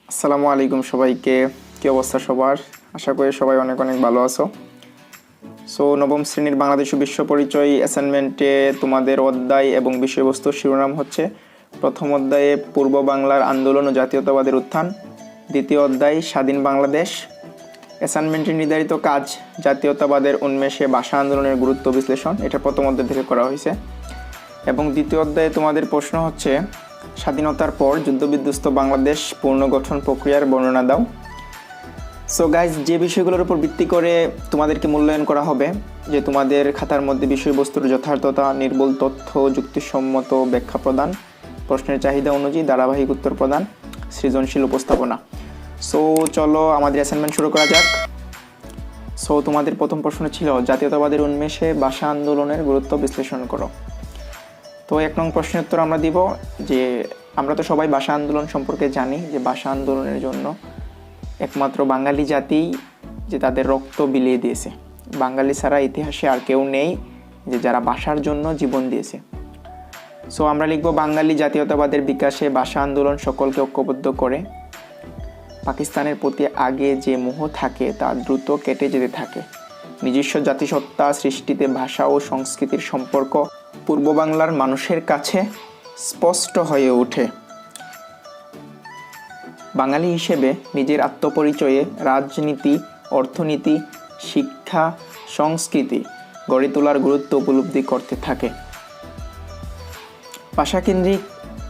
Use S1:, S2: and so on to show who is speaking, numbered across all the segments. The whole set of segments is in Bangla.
S1: আসসালামু আলাইকুম সবাইকে। কি অবস্থা সবার? আশা করি সবাই অনেক অনেক ভালো আছো। সো নবম শ্রেণীর বাংলাদেশ ও বিশ্ব পরিচয় অ্যাসাইনমেন্টে তোমাদের অধ্যায় এবং বিষয়বস্তুর শিরোনাম হচ্ছে প্রথম অধ্যায়ে পূর্ব বাংলার আন্দোলন ও জাতীয়তাবাদের উত্থান, দ্বিতীয় অধ্যায় স্বাধীন বাংলাদেশ। অ্যাসাইনমেন্টের নির্ধারিত কাজ জাতীয়তাবাদের উন্মেষে ভাষা আন্দোলনের গুরুত্ব বিশ্লেষণ, এটা প্রথম অধ্যায় থেকে করা হয়েছে। এবং দ্বিতীয় অধ্যায়ে তোমাদের প্রশ্ন হচ্ছে স্বাধীনতার পর যুদ্ধবিধ্বস্ত বাংলাদেশ পুনর্গঠন প্রক্রিয়ার বর্ণনা দাও। সো গাইজ, যে বিষয়গুলোর উপর ভিত্তি করে তোমাদেরকে মূল্যায়ন করা হবে, যে তোমাদের খাতার মধ্যে বিষয়বস্তুর যথার্থতা, নির্ভুল তথ্য, যুক্তিসম্মত ব্যাখ্যা প্রদান, প্রশ্নের চাহিদা অনুযায়ী ধারাবাহিক উত্তর প্রদান, সৃজনশীল উপস্থাপনা। সো চলো আমাদের অ্যাসাইনমেন্ট শুরু করা যাক। সো তোমাদের প্রথম প্রশ্ন ছিল জাতীয়তাবাদের উন্মেষে ভাষা আন্দোলনের গুরুত্ব বিশ্লেষণ করো। তো 1 নং প্রশ্নের উত্তর আমরা দিব যে আমরা তো সবাই ভাষা আন্দোলন সম্পর্কে জানি, যে ভাষা আন্দোলনের জন্য একমাত্র বাঙালি জাতি যে তাদের রক্ত বিলিয়ে দিয়েছে। বাঙালি ছাড়া ইতিহাসে আর কেউ নেই যে যারা ভাষার জন্য জীবন দিয়েছে। সো আমরা লিখব বাঙালি জাতীয়তাবাদের বিকাশে ভাষা আন্দোলন সকলকে ঐক্যবদ্ধ করে। পাকিস্তানের প্রতি আগে যে মোহ থাকে তা দ্রুত কেটে যেতে থাকে। নিজস্ব জাতিসত্তা সৃষ্টিতে ভাষা ও সংস্কৃতির সম্পর্ক পূর্ব বাংলার মানুষের কাছে স্পষ্ট হয়ে ওঠে। বাঙালি হিসেবে নিজের আত্মপরিচয়ে রাজনীতি, অর্থনীতি, শিক্ষা, সংস্কৃতি গড়ে তোলার গুরুত্ব উপলব্ধি করতে থাকে। ভাষাকেন্দ্রিক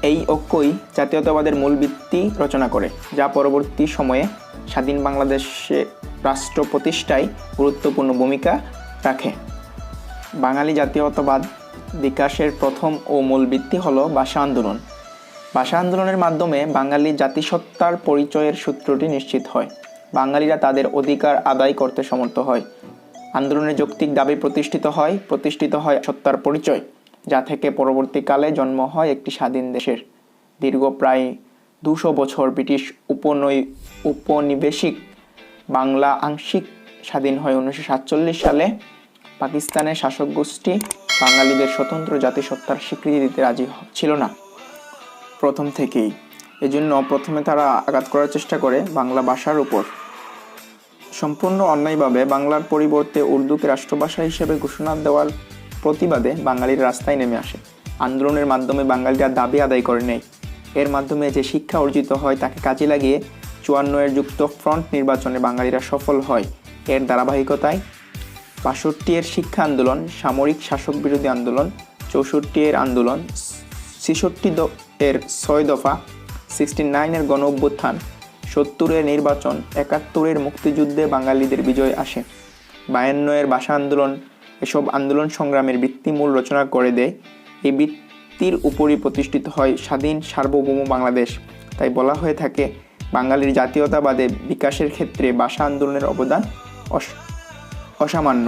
S1: এই ঐক্যই জাতীয়তাবাদের মূল ভিত্তি রচনা করে, যা পরবর্তী সময়ে স্বাধীন বাংলাদেশে রাষ্ট্র প্রতিষ্ঠায় গুরুত্বপূর্ণ ভূমিকা রাখে। বাঙালি জাতীয়তাবাদ বিকাশের প্রথম ও মূল ভিত্তি হল ভাষা আন্দোলন। ভাষা আন্দোলনের মাধ্যমে বাঙালি জাতিসত্তার পরিচয়ের সূত্রটি নিশ্চিত হয়। বাঙালিরা তাদের অধিকার আদায় করতে সমর্থ হয়। আন্দোলনের যৌক্তিক দাবি প্রতিষ্ঠিত হয় সত্তার পরিচয়, যা থেকে পরবর্তীকালে জন্ম হয় একটি স্বাধীন দেশের। দীর্ঘ প্রায় 200 বছর ব্রিটিশ উপনিবেশিক বাংলা আংশিক স্বাধীন হয় 1947 সালে। পাকিস্তানের শাসক গোষ্ঠী বাঙালিদের স্বতন্ত্র জাতিসত্তার স্বীকৃতি দিতে রাজি ছিল না প্রথম থেকেই। এজন্য প্রথমে তারা আঘাত করার চেষ্টা করে বাংলা ভাষার উপর। সম্পূর্ণ অন্যায়ভাবে বাংলার পরিবর্তে উর্দুকে রাষ্ট্রভাষা হিসেবে ঘোষণা দেওয়ার প্রতিবাদে বাঙালির রাস্তায় নেমে আসে। আন্দোলনের মাধ্যমে বাঙালিরা দাবি আদায় করে নেয়। এর মাধ্যমে যে শিক্ষা অর্জিত হয় তাকে কাজে লাগিয়ে 54-এর যুক্ত ফ্রন্ট নির্বাচনে বাঙালিরা সফল হয়। এর ধারাবাহিকতায় 62-এর শিক্ষা আন্দোলন, সামরিক শাসক বিরোধী আন্দোলন, 64-এর আন্দোলন, 66-এর 6 দফা, 69-এর গণ অভ্যুত্থান, 70-এর নির্বাচন, 71-এর মুক্তিযুদ্ধে বাঙালিদের বিজয় আসে। 52-এর ভাষা আন্দোলন এসব আন্দোলন সংগ্রামের ভিত্তিমূল রচনা করে দেয়। এই ভিত্তির উপরই প্রতিষ্ঠিত হয় স্বাধীন সার্বভৌম বাংলাদেশ। তাই বলা হয়ে থাকে বাঙালির জাতীয়তাবাদে বিকাশের ক্ষেত্রে ভাষা আন্দোলনের অবদান অসামান্য।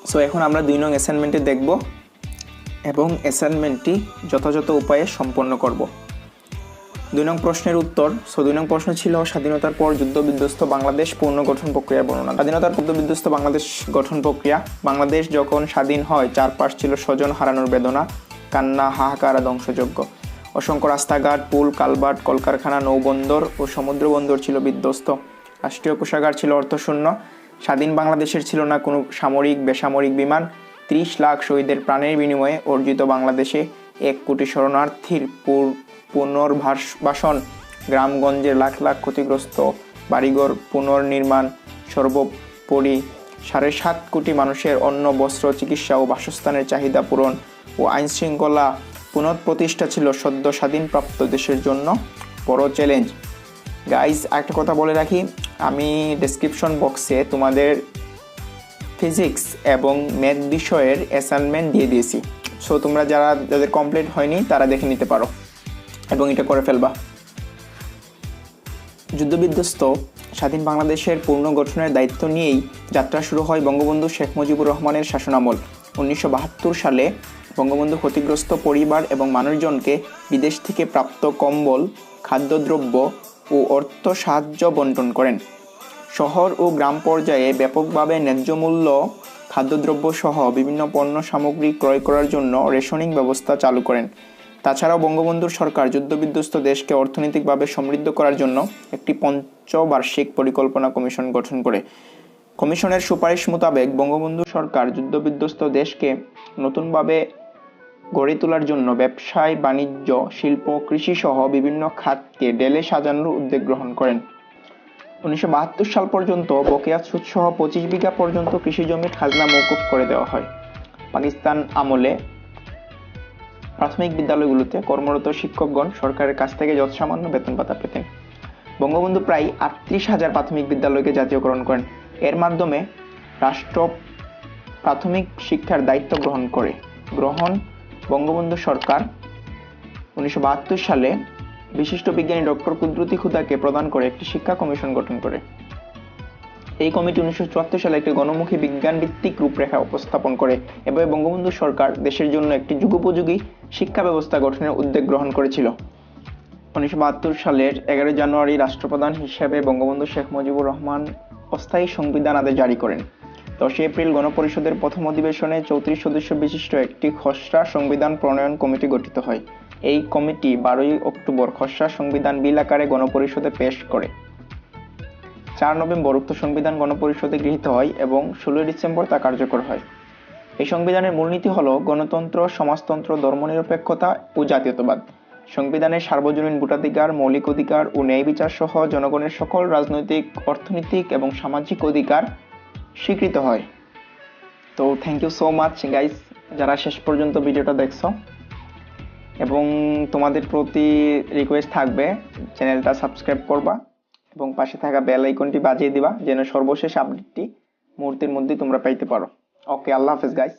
S1: সো এখন আমরা 2 নং অ্যাসাইনমেন্টে দেখব এবং অ্যাসাইনমেন্টটি যথাযথ উপায়ে সম্পন্ন করব। 2 নং প্রশ্নের উত্তর। 2 নং প্রশ্ন ছিল স্বাধীনতার পর যুদ্ধবিধ্বস্ত বাংলাদেশ পুনর্গঠন প্রক্রিয়ার বর্ণনা। স্বাধীনতার যুদ্ধবিধ্বস্ত বাংলাদেশ গঠন প্রক্রিয়া। বাংলাদেশ যখন স্বাধীন হয় চারপাশ ছিল স্বজন হারানোর বেদনা, কান্না, হাহাকার আর ধ্বংসযজ্ঞ। অসংখ্য রাস্তাঘাট, পুল, কালভার্ট, কলকারখানা, নৌবন্দর ও সমুদ্র বন্দর ছিল বিধ্বস্ত। রাষ্ট্রীয় কোষাগার ছিল অর্থশূন্য। স্বাধীন বাংলাদেশের ছিল না কোনো সামরিক বেসামরিক বিমান। 30 লাখ শহীদের প্রাণের বিনিময়ে অর্জিত বাংলাদেশে 1 কোটি শরণার্থীর পুনর্বাসন, গ্রামগঞ্জের লাখ লাখ ক্ষতিগ্রস্ত বাড়িঘর পুনর্নির্মাণ, সর্বোপরি 7.5 কোটি মানুষের অন্ন, বস্ত্র, চিকিৎসা ও বাসস্থানের চাহিদা পূরণ ও আইনশৃঙ্খলা পুনঃপ্রতিষ্ঠা ছিল সদ্য স্বাধীনপ্রাপ্ত দেশের জন্য বড় চ্যালেঞ্জ। গাইজ, একটা কথা বলে রাখি, আমি ডেসক্রিপশন বক্সে তোমাদের ফিজিক্স এবং ম্যাথ বিষয়ের অ্যাসাইনমেন্ট দিয়ে দিয়েছি। সো তোমরা যাদের কমপ্লিট হয়নি তারা দেখে নিতে পারো এবং এটা করে ফেলবা। যুদ্ধবিধ্বস্ত স্বাধীন বাংলাদেশের পুনর্গঠনের দায়িত্ব নিয়েই যাত্রা শুরু হয় বঙ্গবন্ধু শেখ মুজিবুর রহমানের শাসনামল। 1972 সালে বঙ্গবন্ধু ক্ষতিগ্রস্ত পরিবার এবং মানুষজনকে বিদেশ থেকে প্রাপ্ত কম্বল, খাদ্যদ্রব্য ও অর্থ সাহায্য বন্টন করেন। শহর ও গ্রাম পর্যায়ে ব্যাপকভাবে ন্যায্যমূল্য খাদ্যদ্রব্য সহ বিভিন্ন পণ্য সামগ্রী ক্রয় করার জন্য রেশনিং ব্যবস্থা চালু করেন। তাছাড়াও বঙ্গবন্ধুর সরকার যুদ্ধবিধ্বস্ত দেশকে অর্থনৈতিকভাবে সমৃদ্ধ করার জন্য একটি পঞ্চবার্ষিক পরিকল্পনা কমিশন গঠন করে। কমিশনের সুপারিশ মোতাবেক বঙ্গবন্ধু সরকার যুদ্ধবিধ্বস্ত দেশকে নতুনভাবে গড়ে তোলার জন্য ব্যবসায়, বাণিজ্য, শিল্প, কৃষি সহ বিভিন্ন খাতকে ঢেলে সাজানোর উদ্যোগ গ্রহণ করেন। 1972 সাল পর্যন্ত বকেয়া সুদ সহ 25 বিঘা পর্যন্ত কৃষি জমির খাজনা মওকুফ করে দেওয়া হয়। পাকিস্তান আমলে প্রাথমিক বিদ্যালয়গুলোতে কর্মরত শিক্ষকগণ সরকারের কাছ থেকে যৎসামান্য বেতন ভাতা পেতেন। বঙ্গবন্ধু প্রায় 38,000 প্রাথমিক বিদ্যালয়কে জাতীয়করণ করেন। এর মাধ্যমে রাষ্ট্র প্রাথমিক শিক্ষার দায়িত্ব গ্রহণ বঙ্গবন্ধু সরকার 1972 সালে বিশিষ্ট বিজ্ঞানী ডক্টর কুদরতি খুদাকে প্রদান করে একটি শিক্ষা কমিশন গঠন করে। এই কমিটি 1974 সালে একটি গণমুখী বিজ্ঞান ভিত্তিক রূপরেখা উপস্থাপন করে। এভাবে বঙ্গবন্ধু সরকার দেশের জন্য একটি যুগোপযোগী শিক্ষা ব্যবস্থা গঠনের উদ্যোগ গ্রহণ করেছিল। 1972 সালের 11 জানুয়ারি রাষ্ট্রপ্রধান হিসেবে বঙ্গবন্ধু শেখ মুজিবুর রহমান অস্থায়ী সংবিধান আদেশ জারি করেন। 10 এপ্রিল গণপরিষদের প্রথম অধিবেশনে 34 সদস্য বিশিষ্ট একটি খসড়া সংবিধান প্রণয়ন কমিটি গঠিত হয়। এই কমিটি 12 অক্টোবর খসড়া সংবিধান বিল আকারে গণপরিষদে পেশ করে। 4 নভেম্বর উক্ত সংবিধান গণপরিষদে গৃহীত হয় এবং 16 ডিসেম্বর তা কার্যকর হয়। এই সংবিধানের মূলনীতি হল গণতন্ত্র, সমাজতন্ত্র, ধর্মনিরপেক্ষতা ও জাতীয়তাবাদ। সংবিধানের সার্বজনীন ভোটাধিকার, মৌলিক অধিকার ও ন্যায় বিচার সহ জনগণের সকল রাজনৈতিক, অর্থনৈতিক এবং সামাজিক অধিকার স্বীকৃত হয়। তো thank you so much guys, যারা শেষ পর্যন্ত ভিডিওটা দেখছো, এবং তোমাদের প্রতি রিকোয়েস্ট থাকবে চ্যানেলটা সাবস্ক্রাইব করবা এবং পাশে থাকা বেল আইকনটি বাজিয়ে দিবা যেন সর্বশেষ আপডেটটি মুহূর্তের মধ্যে তোমরা পাইতে পারো। ওকে, আল্লাহ হাফেজ গাইস।